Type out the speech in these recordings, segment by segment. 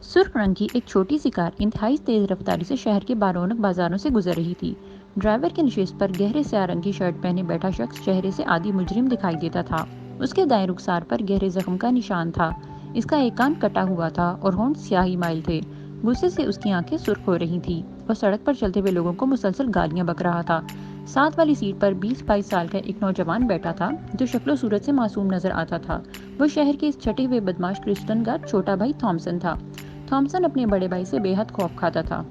सुर्ख रंग की एक छोटी सी कार इंतहाई तेज रफ्तारी से शहर के बारौनक बाजारों से गुजर रही थी। ड्राइवर के नशिस्त पर गहरे स्याह रंग की शर्ट पहने बैठा शख्स चेहरे से आदि मुजरिम दिखाई देता था। उसके दाएं रुखसार पर गहरे जख्म का निशान था। इसका एक कान कटा हुआ था और होंठ स्याही माइल थे। गुस्से से उसकी आंखें सुर्ख हो रही थी और सड़क पर चलते हुए लोगों को मुसलसल गालियां बक रहा था। साथ वाली सीट पर 20-22 साल का एक नौजवान बैठा था जो शक्लो सूरत से मासूम नजर आता था। वो शहर के इस छठे हुए बदमाश क्रिस्टन का छोटा भाई थॉमसन था। थॉमसन अपने बड़े भाई से बेहद खौफ खाता था।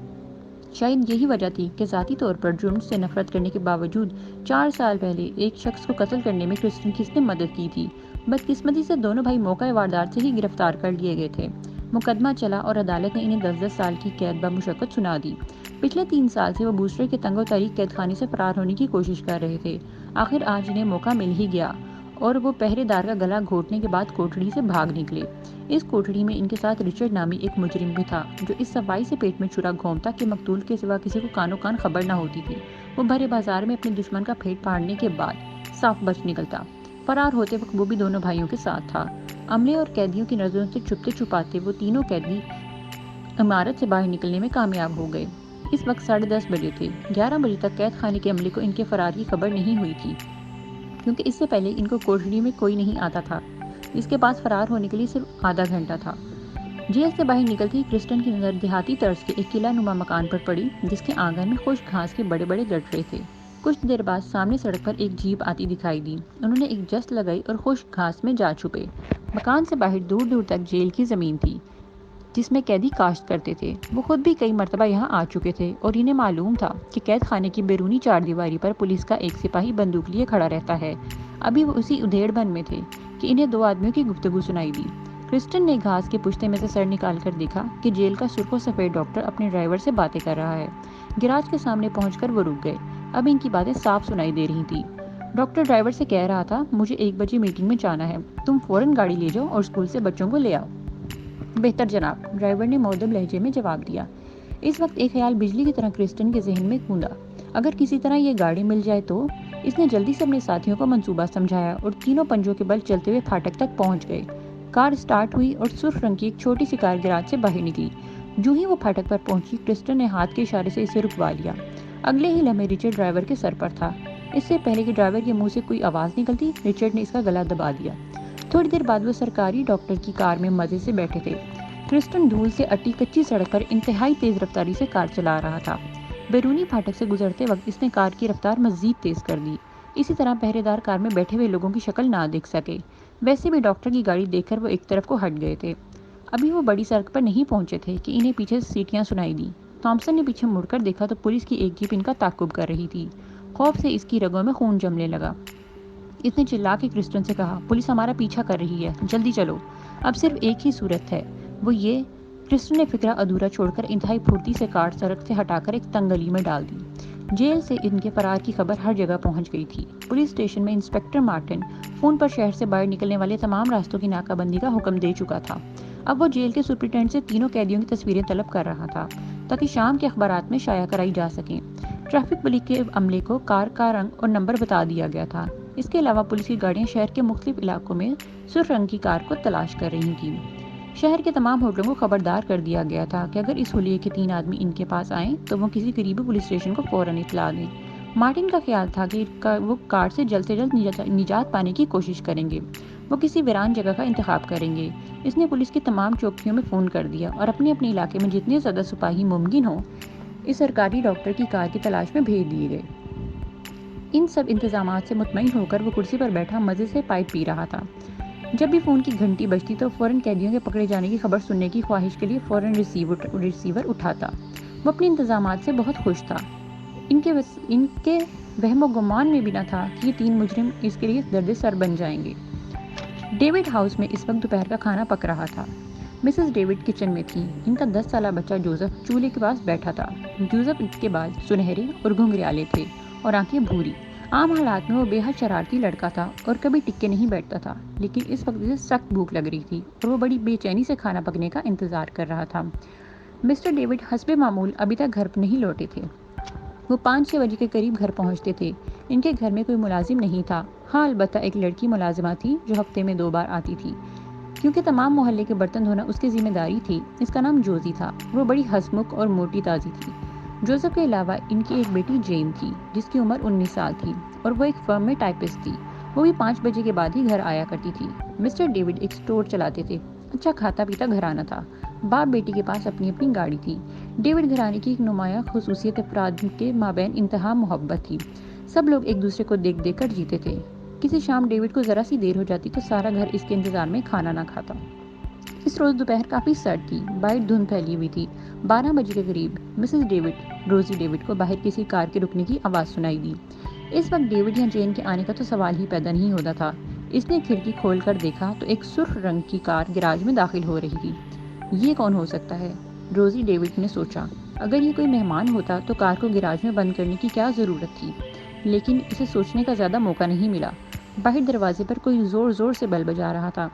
शायद यही वजह थी कि ज़ाती तौर पर जुर्म से नफरत करने के बावजूद 4 साल पहले एक शख्स को कत्ल करने में क्रिस्टन की इसने मदद की थी। बदकिस्मती से दोनों भाई मौका वारदात से ही गिरफ्तार कर लिए गए थे। मुकदमा चला और अदालत ने इन्हें 10-10 साल की कैद बमुशक्कत सुना दी। पिछले 3 साल से वो बूस्टर के तंगो तरीक कैद खाने से फरार होने की कोशिश कर रहे थे। आखिर आज इन्हें मौका मिल ही गया और वो पहरेदार का गला घोटने के बाद कोठड़ी से भाग निकले। इस कोठड़ी में इनके साथ रिचर्ड नामी एक मुजरिम भी था जो इस सफाई से पेट में छुरा घोंपता कि मकतूल के सिवा किसी को कानो कान खबर ना होती थी। वो भरे बाजार में अपने दुश्मन का पेट फाड़ने के बाद साफ बच निकलता। फरार होते वक्त वो भी दोनों भाइयों के साथ था। अमले और कैदियों की नजरों से छुपते छुपाते वो तीनों कैदी इमारत से बाहर निकलने में कामयाब हो गए। इस वक्त 10:30 बजे थे। 11 बजे तक कैद खाने के अमले को इनके फरार की खबर नहीं हुई थी, क्योंकि इससे पहले इनको कोठड़ी में कोई नहीं आता था। इसके पास फरार होने के लिए सिर्फ आधा घंटा था। जेल से बाहर निकलती क्रिस्टन की नज़र देहाती तर्ज के एक किला नुमा मकान पर पड़ी जिसके आंगन में खुश्क घास के बड़े बड़े गठरे थे। कुछ देर बाद सामने सड़क पर एक जीप आती दिखाई दी। उन्होंने एक जस्त लगाई और खुश्क घास में जा छुपे। मकान से बाहर दूर दूर तक जेल की जमीन थी जिसमें कैदी काश्त करते थे। वो खुद भी कई मरतबा यहाँ आ चुके थे और इन्हें मालूम था कि कैद खाने की बैरूनी चारदीवारी पर पुलिस का एक सिपाही बंदूक लिए खड़ा रहता है। अभी वो उसी उधेड़बन में थे कि इन्हें दो आदमियों की गुफ्तगू सुनाई दी। क्रिस्टन ने घास के पुश्ते में से सर निकाल कर देखा कि जेल का सुर्खो सफ़ेद डॉक्टर अपने ड्राइवर से बातें कर रहा है। गिराज के सामने पहुंचकर वो रुक गए। अब इनकी बातें साफ सुनाई दे रही थी। डॉक्टर ड्राइवर से कह रहा था, मुझे 1 बजे मीटिंग में जाना है, तुम फौरन गाड़ी ले जाओ और स्कूल से बच्चों को ले आओ। बेहतर जनाब, ड्राइवर ने मौदब लहजे में जवाब दिया। इस वक्त एक ख्याल बिजली की तरह क्रिस्टन के जहन में कूदा। अगर किसी तरह ये गाड़ी मिल जाए तो। इसने जल्दी से अपने साथियों को मंसूबा समझाया और तीनों पंजों के बल चलते हुए फाटक तक पहुंच गए। कार स्टार्ट हुई और सुर्ख रंग की एक छोटी सी कार गिराज से बाहर निकली। जो ही वो फाटक पर पहुंची, क्रिस्टन ने हाथ के इशारे से इसे रुकवा लिया। अगले ही लम्हे रिचर्ड ड्राइवर के सर पर था। इससे पहले कि ड्राइवर के मुंह से कोई आवाज़ निकलती, रिचर्ड ने इसका गला दबा दिया। थोड़ी देर बाद वो सरकारी डॉक्टर की कार में मजे से बैठे थे। क्रिस्टन धूल से अटी कच्ची सड़क पर इंतहाई तेज रफ्तारी से कार चला रहा था। बैरूनी फाटक से गुजरते वक्त इसने कार की रफ्तार मजीद तेज कर दी। इसी तरह पहरेदार कार में बैठे हुए लोगों की शक्ल ना देख सके। वैसे भी डॉक्टर की गाड़ी देखकर वो एक तरफ को हट गए थे। अभी वो बड़ी सड़क पर नहीं पहुंचे थे कि इन्हें पीछे से सीटियां सुनाई दी। थॉमसन ने पीछे मुड़कर देखा तो पुलिस की एक जीप इनका ताकुब कर रही थी। खौफ से इसकी रगों में खून जमने लगा। इसने चिल्ला के क्रिस्टन से कहा, पुलिस हमारा पीछा कर रही है, जल्दी चलो। अब सिर्फ एक ही सूरत है, वो ये। क्रिस्टन ने फिक्रा अधूरा छोड़कर इंतहाई फुर्ती से कार सड़क से हटाकर एक तंग गली में डाल दी। जेल से इनके फरार की खबर हर जगह पहुंच गई थी। पुलिस स्टेशन में इंस्पेक्टर मार्टिन फोन पर शहर से बाहर निकलने वाले तमाम रास्तों की नाकाबंदी का हुक्म दे चुका था। अब वो जेल के सुपरिटेंडेंट से तीनों कैदियों की तस्वीरें तलब कर रहा था ताकि शाम के अखबारात में शाया कराई जा सकें। ट्रैफिक पुलिस के अमले को कार का रंग और नंबर बता दिया गया था। इसके अलावा पुलिस की गाड़ियां शहर के मुख्तलिफ इलाकों में सुर्ख रंग की कार को तलाश कर रही थीं। शहर के तमाम होटलों को खबरदार कर दिया गया था कि अगर इस हुलिये के 3 आदमी इनके पास आएं तो वो किसी करीबी पुलिस स्टेशन को फौरन इत्तला दें। मार्टिन का ख्याल था कि वो कार से जल्द निजात पाने की कोशिश करेंगे। वो किसी वीरान जगह का इंतखाब करेंगे। इसने पुलिस की तमाम चौकियों में फ़ोन कर दिया और अपने अपने इलाके में जितने ज़्यादा सिपाही मुमकिन हो इस सरकारी डॉक्टर की कार की तलाश में भेज दिए गए। इन सब इंतजामात से मुतमईन होकर वो कुर्सी पर बैठा मज़े से पाइप पी रहा था। जब भी फ़ोन की घंटी बजती तो फ़ौरन कैदियों के पकड़े जाने की खबर सुनने की ख्वाहिश के लिए फ़ौरन रिसीवर उठाता। वो अपने इंतजामात से बहुत खुश था। इनके वहमो गुमान में भी न था कि ये 3 मुजरिम इसके लिए दर्द सर बन जाएंगे। डेविड हाउस में इस वक्त दोपहर का खाना पक रहा था। मिसेस डेविड किचन में थी। इनका 10 साला बच्चा जोसेफ चूल्हे के पास बैठा था। जोसेफ के बाल सुनहरे और घुंघराले थे और आंखें भूरी। आम हालात में वो बेहद शरारती लड़का था और कभी टिक के नहीं बैठता था, लेकिन इस वक्त इसे सख्त भूख लग रही थी और वो बड़ी बेचैनी से खाना पकने का इंतजार कर रहा था। मिस्टर डेविड हस्बे मामूल अभी तक घर नहीं लौटे थे। वो 5-6 बजे के करीब घर पहुंचते थे। इनके घर में कोई मुलाजिम नहीं था। हाँ, अलबत्ता एक लड़की मुलाजिमा थी जो हफ्ते में 2 बार आती थी। کیونکہ تمام محلے کے برتن دھونا اس کی ذمہ داری تھی۔ اس کا نام جوزی تھا۔ وہ بڑی ہنسمکھ اور موٹی تازی تھی۔ جوزف کے علاوہ ان کی ایک بیٹی جین تھی جس کی عمر 19 سال تھی اور وہ ایک فرم میں ٹائپسٹ تھی۔ وہ بھی 5 بجے کے بعد ہی گھر آیا کرتی تھی۔ مسٹر ڈیوڈ ایک سٹور چلاتے تھے۔ اچھا کھاتا پیتا گھرانہ تھا۔ باپ بیٹی کے پاس اپنی اپنی گاڑی تھی۔ ڈیوڈ گھرانے کی ایک نمایاں خصوصیت افراد کے مابین انتہا محبت تھی۔ سب لوگ ایک دوسرے کو دیکھ دیکھ کر جیتے تھے۔ کسی شام ڈیوڈ کو ذرا سی دیر ہو جاتی تو سارا گھر اس کے انتظار میں کھانا نہ کھاتا۔ اس روز دوپہر کافی سرد تھی۔ باہر دھند پھیلی ہوئی تھی۔ 12 بجے کے قریب مسز ڈیوڈ روزی ڈیوڈ کو باہر کسی کار کے رکنے کی آواز سنائی دی۔ اس وقت ڈیوڈ یا جین کے آنے کا تو سوال ہی پیدا نہیں ہوتا تھا۔ اس نے کھڑکی کھول کر دیکھا تو ایک سرخ رنگ کی کار گراج میں داخل ہو رہی تھی۔ یہ کون ہو سکتا ہے؟ روزی ڈیوڈ نے سوچا۔ اگر یہ کوئی مہمان ہوتا تو کار کو گراج میں بند کرنے کی کیا ضرورت تھی؟ لیکن اسے سوچنے کا زیادہ موقع نہیں ملا۔ باہر دروازے پر کوئی زور زور سے بیل بجا رہا تھا۔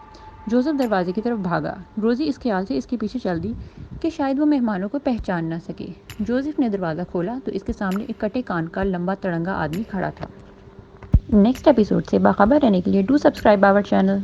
جوزف دروازے کی طرف بھاگا۔ روزی اس خیال سے اس کے پیچھے چل دی کہ شاید وہ مہمانوں کو پہچان نہ سکے۔ جوزف نے دروازہ کھولا تو اس کے سامنے ایک کٹے کان کا لمبا تڑنگا آدمی کھڑا تھا۔ نیکسٹ ایپیسوڈ سے باخبر رہنے کے لیے ڈو سبسکرائب آور چینل۔